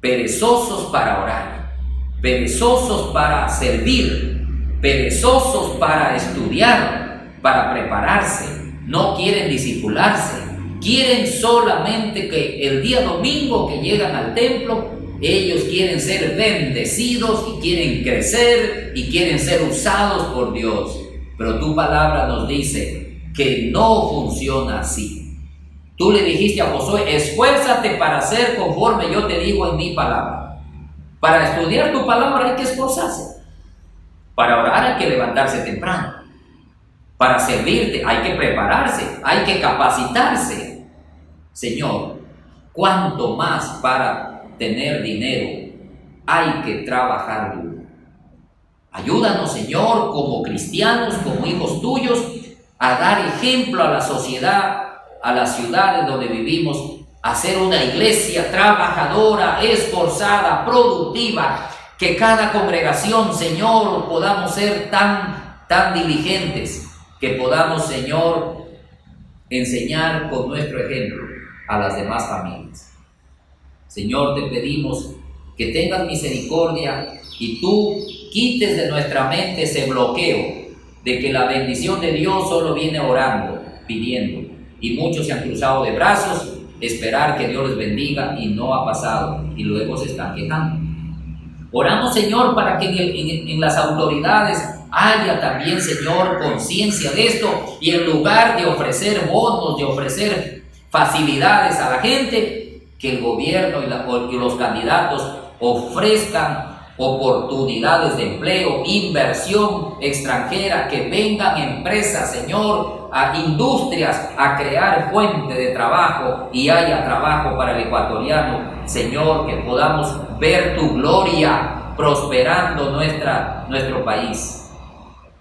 perezosos para orar, perezosos para servir, perezosos para estudiar, para prepararse. No quieren discipularse, quieren solamente que el día domingo que llegan al templo, ellos quieren ser bendecidos y quieren crecer y quieren ser usados por Dios. Pero tu palabra nos dice que no funciona así. Tú le dijiste a Josué, esfuérzate para hacer conforme yo te digo en mi palabra. Para estudiar tu palabra hay que esforzarse. Para orar hay que levantarse temprano. Para servirte hay que prepararse, hay que capacitarse. Señor, cuanto más para tener dinero hay que trabajar duro. Ayúdanos, Señor, como cristianos, como hijos tuyos, a dar ejemplo a la sociedad, a las ciudades donde vivimos, a ser una iglesia trabajadora, esforzada, productiva, que cada congregación, Señor, podamos ser tan diligentes, que podamos, Señor, enseñar con nuestro ejemplo a las demás familias. Señor, te pedimos que tengas misericordia y tú quites de nuestra mente ese bloqueo de que la bendición de Dios solo viene orando, pidiendo. Y muchos se han cruzado de brazos, esperar que Dios les bendiga y no ha pasado y luego se están quejando. Oramos, Señor, para que en las autoridades haya también, Señor, conciencia de esto y en lugar de ofrecer bonos, de ofrecer facilidades a la gente, que el gobierno y los candidatos ofrezcan oportunidades de empleo, inversión extranjera, que vengan empresas, Señor, a industrias a crear fuente de trabajo y haya trabajo para el ecuatoriano. Señor, que podamos ver tu gloria prosperando nuestro país.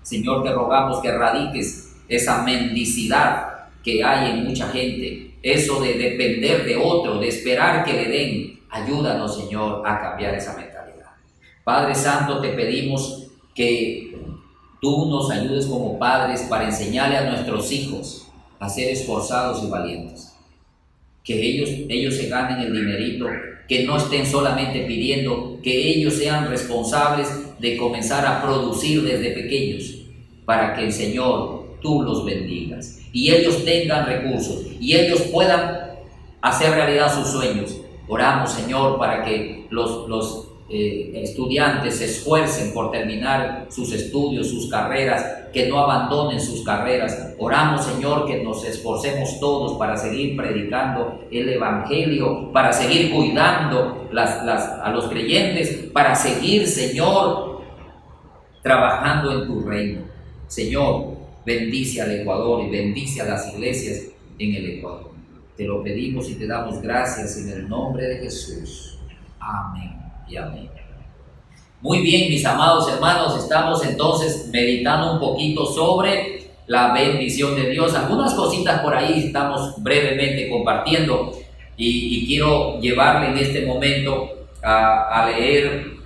Señor, te rogamos que erradiques esa mendicidad que hay en mucha gente, eso de depender de otro, de esperar que le den. Ayúdanos, Señor, a cambiar esa mentalidad. Padre Santo, te pedimos que tú nos ayudes como padres para enseñarle a nuestros hijos a ser esforzados y valientes. Que ellos se ganen el dinerito que no estén solamente pidiendo, que ellos sean responsables de comenzar a producir desde pequeños, para que el Señor, tú los bendigas y ellos tengan recursos y ellos puedan hacer realidad sus sueños. Oramos, Señor, para que los estudiantes se esfuercen por terminar sus estudios, sus carreras, que no abandonen sus carreras. Oramos, Señor, que nos esforcemos todos para seguir predicando el Evangelio, para seguir cuidando a los creyentes, para seguir, Señor, trabajando en tu reino. Señor, bendice al Ecuador y bendice a las iglesias en el Ecuador. Te lo pedimos y te damos gracias en el nombre de Jesús. Amén y amén. Muy bien, mis amados hermanos, estamos entonces meditando un poquito sobre la bendición de Dios. Algunas cositas por ahí estamos brevemente compartiendo y quiero llevarle en este momento a leer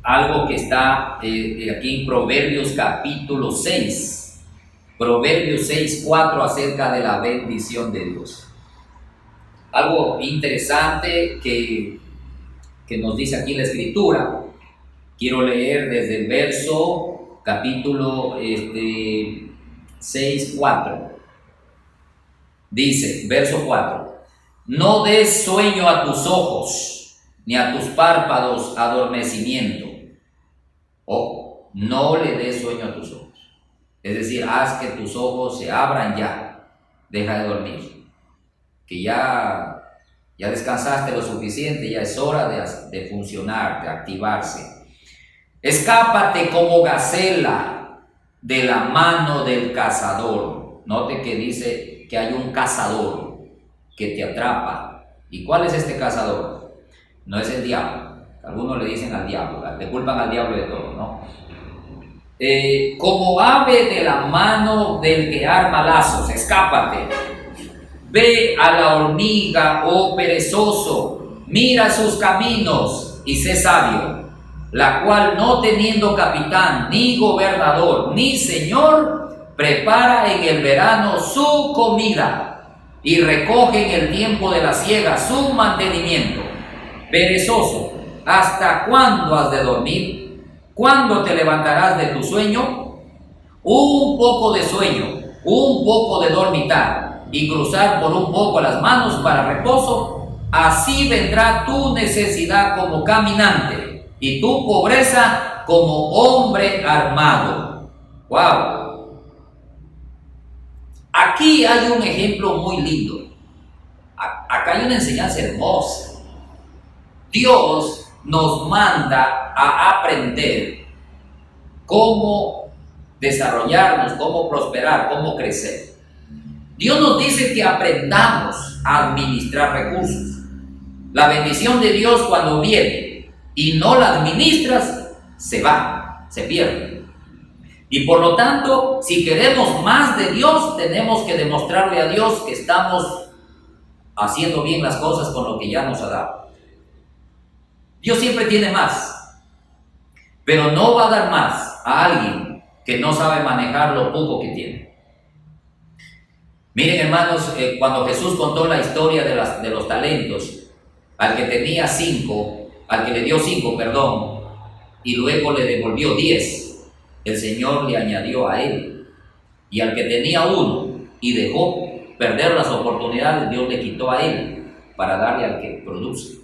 algo que está aquí en Proverbios capítulo 6. Proverbios 6:4 acerca de la bendición de Dios. Algo interesante que nos dice aquí la Escritura. Quiero leer desde el verso capítulo 6:4. Dice, verso 4: no des sueño a tus ojos, ni a tus párpados adormecimiento. O no le des sueño a tus ojos. Es decir, haz que tus ojos se abran ya. Deja de dormir. Que ya descansaste lo suficiente, ya es hora de funcionar, de activarse. Escápate como gacela de la mano del cazador. Note que dice que hay un cazador que te atrapa. ¿Y cuál es este cazador? No es el diablo. Algunos le dicen al diablo, le culpan al diablo de todo, ¿no? Como ave de la mano del que arma lazos, escápate. Ve a la hormiga, oh perezoso, mira sus caminos y sé sabio, la cual no teniendo capitán, ni gobernador, ni señor, prepara en el verano su comida y recoge en el tiempo de la siega su mantenimiento. Perezoso, ¿hasta cuándo has de dormir? ¿Cuándo te levantarás de tu sueño? Un poco de sueño, un poco de dormitar y cruzar por un poco las manos para reposo. Así vendrá tu necesidad como caminante y tu pobreza como hombre armado. ¡Wow! Aquí hay un ejemplo muy lindo. Acá hay una enseñanza hermosa. Dios nos manda a aprender cómo desarrollarnos, cómo prosperar, cómo crecer. Dios nos dice que aprendamos a administrar recursos. La bendición de Dios, cuando viene y no la administras, se va, se pierde. Y por lo tanto, si queremos más de Dios, tenemos que demostrarle a Dios que estamos haciendo bien las cosas con lo que ya nos ha dado. Dios siempre tiene más, pero no va a dar más a alguien que no sabe manejar lo poco que tiene. Miren, hermanos, cuando Jesús contó la historia de los talentos, al que tenía 5, al que le dio 5, y luego le devolvió 10, el Señor le añadió a él. Y al que tenía 1 y dejó perder las oportunidades, Dios le quitó a él para darle al que produce.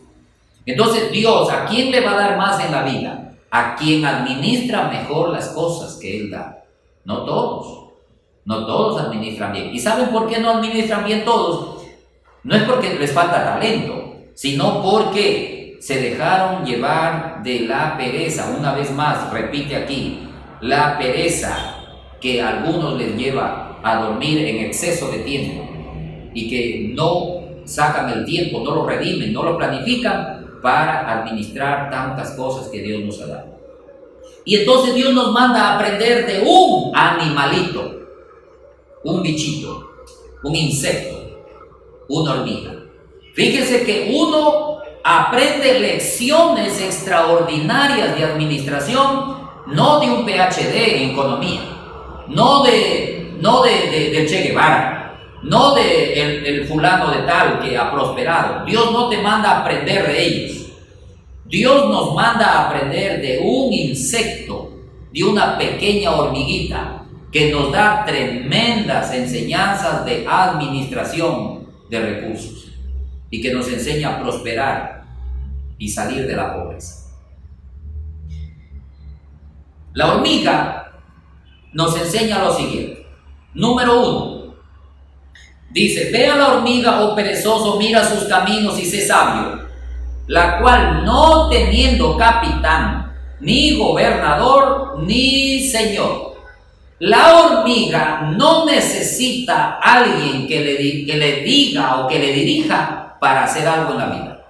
Entonces Dios, ¿a quién le va a dar más en la vida? A quien administra mejor las cosas que Él da. No todos administran bien. ¿Y saben por qué no administran bien todos? No es porque les falta talento, sino porque se dejaron llevar de la pereza. Una vez más, repite aquí, la pereza que a algunos les lleva a dormir en exceso de tiempo y que no sacan el tiempo, no lo redimen, no lo planifican para administrar tantas cosas que Dios nos ha dado. Y entonces Dios nos manda a aprender de un animalito, un bichito, un insecto, una hormiga. Fíjense que uno aprende lecciones extraordinarias de administración, no de un PhD en economía, no de Che Guevara, no de el fulano de tal que ha prosperado. Dios no te manda a aprender de ellos. Dios nos manda a aprender de un insecto, de una pequeña hormiguita que nos da tremendas enseñanzas de administración de recursos y que nos enseña a prosperar y salir de la pobreza. La hormiga nos enseña lo siguiente. Número 1, dice: ve a la hormiga, oh perezoso, mira sus caminos y sé sabio, la cual no teniendo capitán, ni gobernador, ni señor. La hormiga no necesita a alguien que le diga o que le dirija para hacer algo en la vida.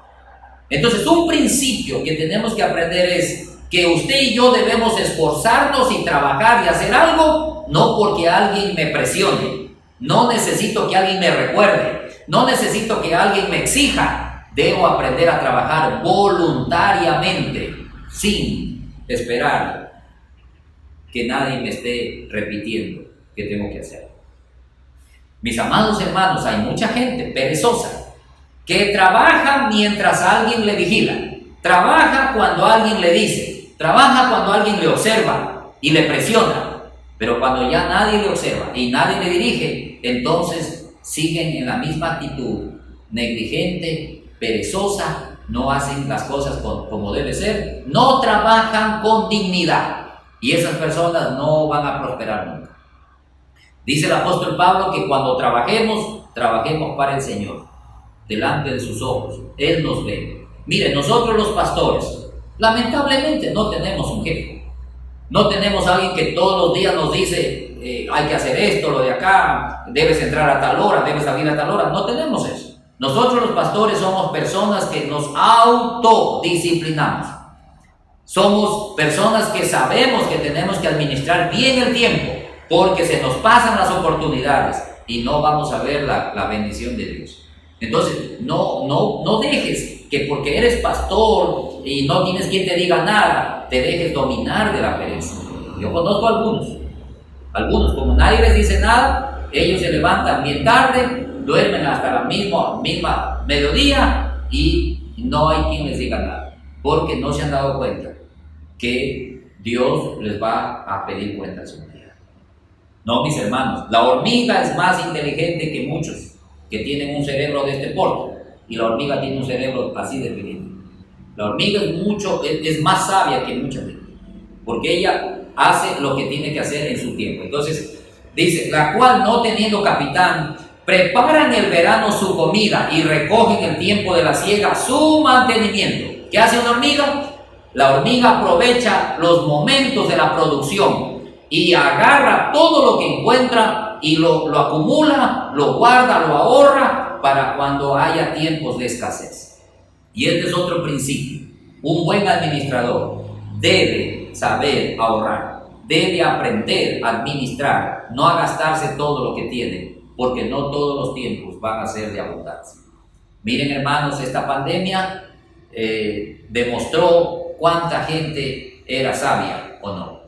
Entonces, un principio que tenemos que aprender es que usted y yo debemos esforzarnos y trabajar y hacer algo, no porque alguien me presione. No necesito que alguien me recuerde, no necesito que alguien me exija. Debo aprender a trabajar voluntariamente, sin esperar que nadie me esté repitiendo que tengo que hacer. Mis amados hermanos, hay mucha gente perezosa que trabaja mientras alguien le vigila, trabaja cuando alguien le dice, trabaja cuando alguien le observa y le presiona, pero cuando ya nadie le observa y nadie le dirige, entonces siguen en la misma actitud, negligente, perezosa, no hacen las cosas como debe ser, no trabajan con dignidad, y esas personas no van a prosperar nunca. Dice el apóstol Pablo que cuando trabajemos para el Señor, delante de sus ojos, Él nos ve. Miren, nosotros los pastores, lamentablemente no tenemos un jefe, no tenemos alguien que todos los días nos dice, hay que hacer esto, lo de acá, debes entrar a tal hora, debes salir a tal hora. No tenemos eso. Nosotros los pastores somos personas que nos autodisciplinamos. Somos personas que sabemos que tenemos que administrar bien el tiempo, porque se nos pasan las oportunidades y no vamos a ver la bendición de Dios. Entonces, no dejes que porque eres pastor y no tienes quien te diga nada, te dejes dominar de la pereza. Yo conozco algunos, como nadie les dice nada, ellos se levantan bien tarde, duermen hasta la misma mediodía y no hay quien les diga nada, porque no se han dado cuenta que Dios les va a pedir cuentas un día. No, mis hermanos, la hormiga es más inteligente que muchos que tienen un cerebro de este porte, y la hormiga tiene un cerebro así de pequeño. La hormiga es más sabia que mucha gente, porque ella hace lo que tiene que hacer en su tiempo. Entonces dice, la cual no teniendo capitán, prepara en el verano su comida y recoge en el tiempo de la siega su mantenimiento. ¿Qué hace una hormiga? La hormiga aprovecha los momentos de la producción y agarra todo lo que encuentra y lo acumula, lo guarda, lo ahorra para cuando haya tiempos de escasez. Y este es otro principio. Un buen administrador debe saber ahorrar, debe aprender a administrar, no a gastarse todo lo que tiene, porque no todos los tiempos van a ser de abundancia. Miren, hermanos, esta pandemia demostró cuánta gente era sabia o no.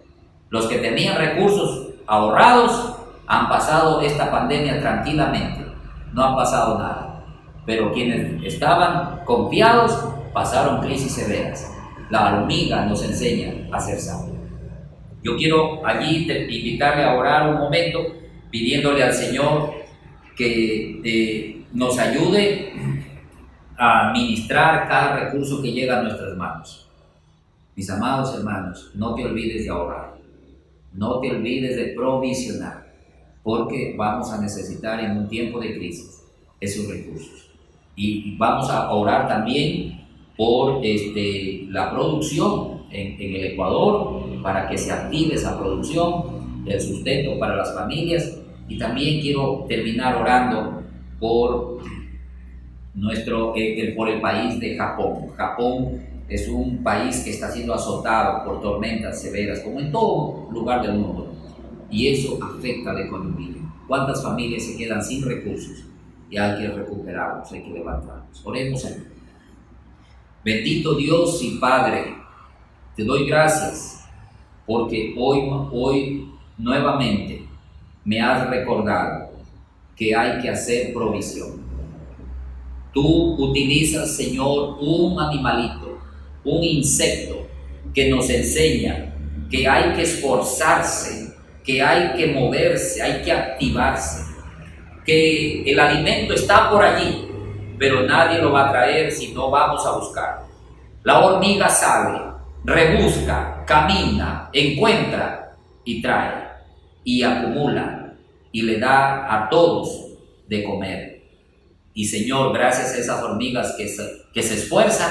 Los que tenían recursos ahorrados han pasado esta pandemia tranquilamente, no ha pasado nada. Pero quienes estaban confiados pasaron crisis severas. La hormiga nos enseña a ser sabios. Yo quiero allí invitarle a orar un momento, pidiéndole al Señor que nos ayude a administrar cada recurso que llega a nuestras manos. Mis amados hermanos, no te olvides de ahorrar, no te olvides de provisionar, porque vamos a necesitar en un tiempo de crisis esos recursos. Y vamos a orar también por la producción en el Ecuador, para que se active esa producción, el sustento para las familias. Y también quiero terminar orando por por el país de Japón. Japón es un país que está siendo azotado por tormentas severas, como en todo lugar del mundo, y eso afecta a la economía. ¿Cuántas familias se quedan sin recursos? Y hay que recuperarlos, hay que levantarlos. Oremos, Señor. Bendito Dios y Padre, te doy gracias porque hoy nuevamente me has recordado que hay que hacer provisión. Tú utilizas, Señor, un animalito, un insecto que nos enseña que hay que esforzarse, que hay que moverse, hay que activarse, que el alimento está por allí, pero nadie lo va a traer si no vamos a buscar. La hormiga sale, rebusca, camina, encuentra y trae y acumula y le da a todos de comer. Y Señor, gracias a esas hormigas que se esfuerzan,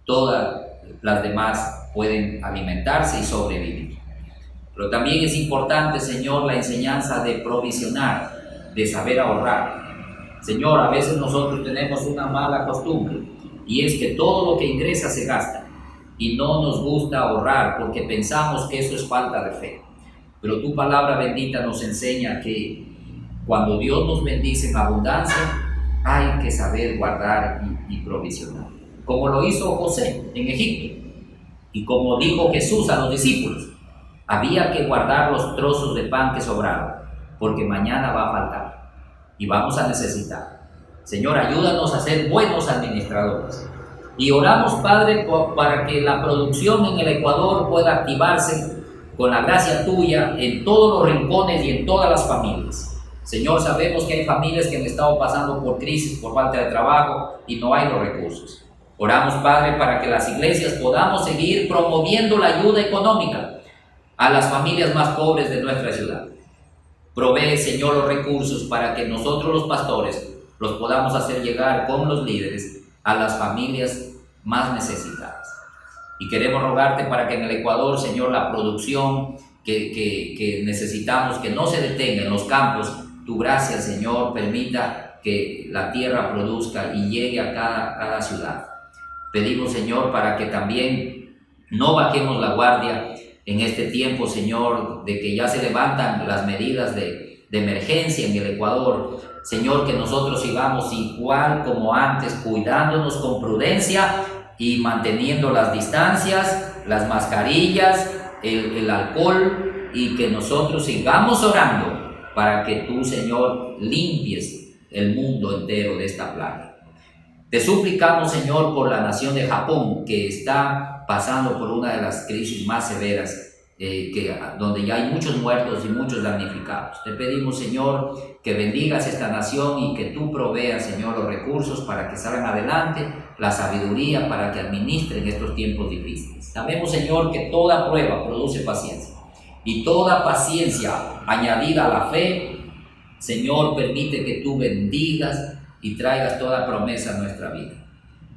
todas las demás pueden alimentarse y sobrevivir. Pero también es importante, Señor, la enseñanza de provisionar, de saber ahorrar. Señor, a veces nosotros tenemos una mala costumbre y es que todo lo que ingresa se gasta y no nos gusta ahorrar porque pensamos que eso es falta de fe. Pero tu palabra bendita nos enseña que cuando Dios nos bendice en abundancia, hay que saber guardar y provisionar. Como lo hizo José en Egipto y como dijo Jesús a los discípulos, había que guardar los trozos de pan que sobraron porque mañana va a faltar y vamos a necesitar. Señor, ayúdanos a ser buenos administradores. Y oramos, Padre, para que la producción en el Ecuador pueda activarse con la gracia tuya en todos los rincones y en todas las familias. Señor, sabemos que hay familias que han estado pasando por crisis, por falta de trabajo y no hay los recursos. Oramos, Padre, para que las iglesias podamos seguir promoviendo la ayuda económica a las familias más pobres de nuestra ciudad. Provee, Señor, los recursos para que nosotros los pastores los podamos hacer llegar con los líderes a las familias más necesitadas. Y queremos rogarte para que en el Ecuador, Señor, la producción que necesitamos, que no se detenga en los campos, tu gracia, Señor, permita que la tierra produzca y llegue a cada ciudad. Pedimos, Señor, para que también no bajemos la guardia en este tiempo, Señor, de que ya se levantan las medidas de emergencia en el Ecuador. Señor, que nosotros sigamos igual como antes, cuidándonos con prudencia y manteniendo las distancias, las mascarillas, el alcohol, y que nosotros sigamos orando para que tú, Señor, limpies el mundo entero de esta plaga. Te suplicamos, Señor, por la nación de Japón, que está pasando por una de las crisis más severas, donde ya hay muchos muertos y muchos damnificados. Te pedimos, Señor, que bendigas esta nación y que tú proveas, Señor, los recursos para que salgan adelante, la sabiduría para que administren estos tiempos difíciles. Sabemos, Señor, que toda prueba produce paciencia y toda paciencia añadida a la fe, Señor, permite que tú bendigas y traigas toda promesa a nuestra vida.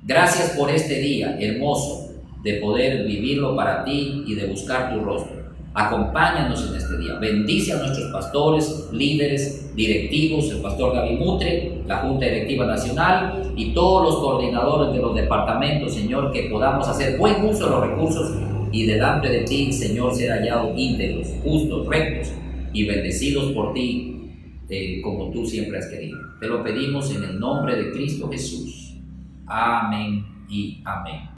Gracias por este día hermoso de poder vivirlo para ti y de buscar tu rostro. Acompáñanos en este día. Bendice a nuestros pastores, líderes, directivos, el pastor David Mutre, la Junta Directiva Nacional y todos los coordinadores de los departamentos, Señor, que podamos hacer buen uso de los recursos y delante de ti, Señor, ser hallados íntegros, justos, rectos y bendecidos por ti, como tú siempre has querido. Te lo pedimos en el nombre de Cristo Jesús. Amén y amén.